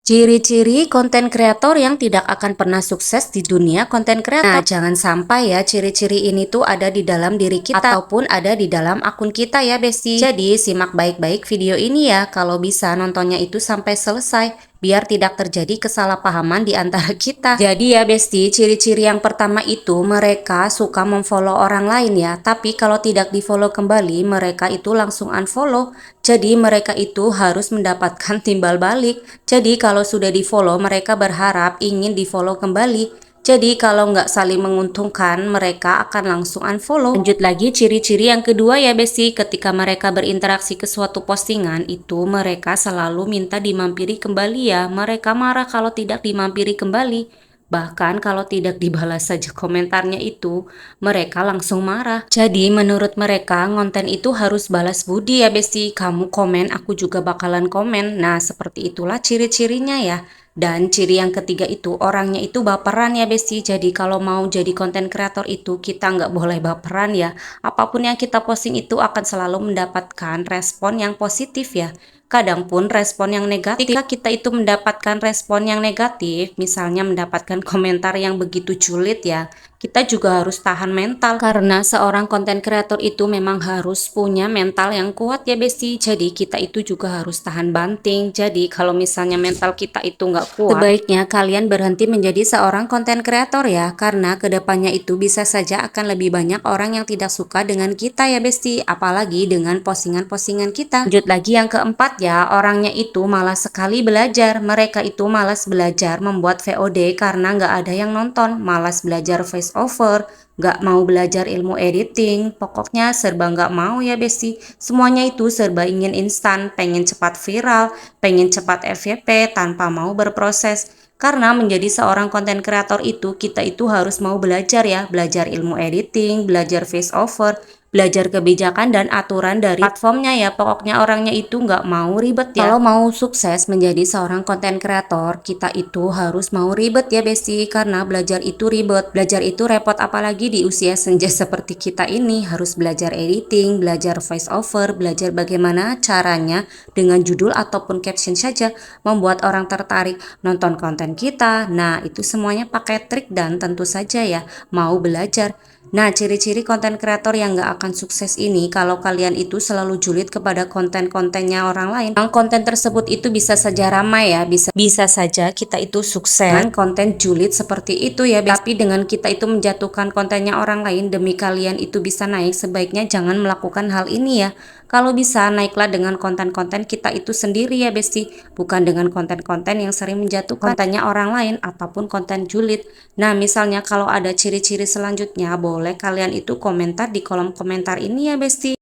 Ciri-ciri konten kreator yang tidak akan pernah sukses di dunia konten kreator. Nah, jangan sampai ya ciri-ciri ini tuh ada di dalam diri kita ataupun ada di dalam akun kita ya, Besti. Jadi, simak baik-baik video ini ya. Kalau bisa nontonnya itu sampai selesai biar tidak terjadi kesalahpahaman di antara kita. Jadi ya, Besti, ciri-ciri yang pertama itu mereka suka memfollow orang lain ya. Tapi kalau tidak di-follow kembali, mereka itu langsung unfollow. Jadi mereka itu harus mendapatkan timbal balik. Jadi kalau sudah di-follow, mereka berharap ingin di-follow kembali. Jadi kalau nggak saling menguntungkan, mereka akan langsung unfollow. Lanjut lagi ciri-ciri yang kedua ya, Besti. Ketika mereka berinteraksi ke suatu postingan, itu mereka selalu minta dimampiri kembali ya. Mereka marah kalau tidak dimampiri kembali. Bahkan kalau tidak dibalas saja komentarnya itu, mereka langsung marah. Jadi menurut mereka konten itu harus balas budi ya, Besti. Kamu komen, aku juga bakalan komen. Nah, seperti itulah ciri-cirinya ya. Dan ciri yang ketiga itu orangnya itu baperan ya, Besti. Jadi kalau mau jadi konten kreator itu kita nggak boleh baperan ya. Apapun yang kita posting itu akan selalu mendapatkan respon yang positif ya. Kadang pun respon yang negatif, ketika kita itu mendapatkan respon yang negatif, misalnya mendapatkan komentar yang begitu julid ya, kita juga harus tahan mental. Karena seorang konten kreator itu memang harus punya mental yang kuat ya, Besti. Jadi kita itu juga harus tahan banting. Jadi kalau misalnya mental kita itu nggak kuat, sebaiknya kalian berhenti menjadi seorang konten kreator ya. Karena kedepannya itu bisa saja akan lebih banyak orang yang tidak suka dengan kita ya, Besti. Apalagi dengan postingan-postingan kita. Lanjut lagi yang keempat ya, orangnya itu malas sekali belajar. Mereka itu malas belajar membuat VOD karena nggak ada yang nonton. Malas belajar voice over, nggak mau belajar ilmu editing. Pokoknya serba nggak mau ya, Besti. Semuanya itu serba ingin instan, pengen cepat viral, pengen cepat FYP tanpa mau berproses. Karena menjadi seorang konten kreator itu kita itu harus mau belajar ya, belajar ilmu editing, belajar voice over, belajar kebijakan dan aturan dari platformnya ya. Pokoknya orangnya itu nggak mau ribet ya. Kalau mau sukses menjadi seorang konten kreator, kita itu harus mau ribet ya, Besti. Karena belajar itu ribet, belajar itu repot, apalagi di usia senja seperti kita ini. Harus belajar editing, belajar voice over, belajar bagaimana caranya dengan judul ataupun caption saja membuat orang tertarik nonton konten kita. Nah, itu semuanya pakai trik dan tentu saja ya mau belajar. Nah, ciri-ciri konten kreator yang nggak akan sukses ini kalau kalian itu selalu julid kepada konten-kontennya orang lain. Yang konten tersebut itu bisa saja ramai ya, bisa saja kita itu sukses dengan konten julid seperti itu ya. Tapi dengan kita itu menjatuhkan kontennya orang lain demi kalian itu bisa naik, sebaiknya jangan melakukan hal ini ya. Kalau bisa naiklah dengan konten-konten kita itu sendiri ya, Besti, bukan dengan konten-konten yang sering menjatuhkan kontennya orang lain ataupun konten julid. Nah, misalnya kalau ada ciri-ciri selanjutnya, boleh kalian itu komentar di kolom komentar ini ya, Besti.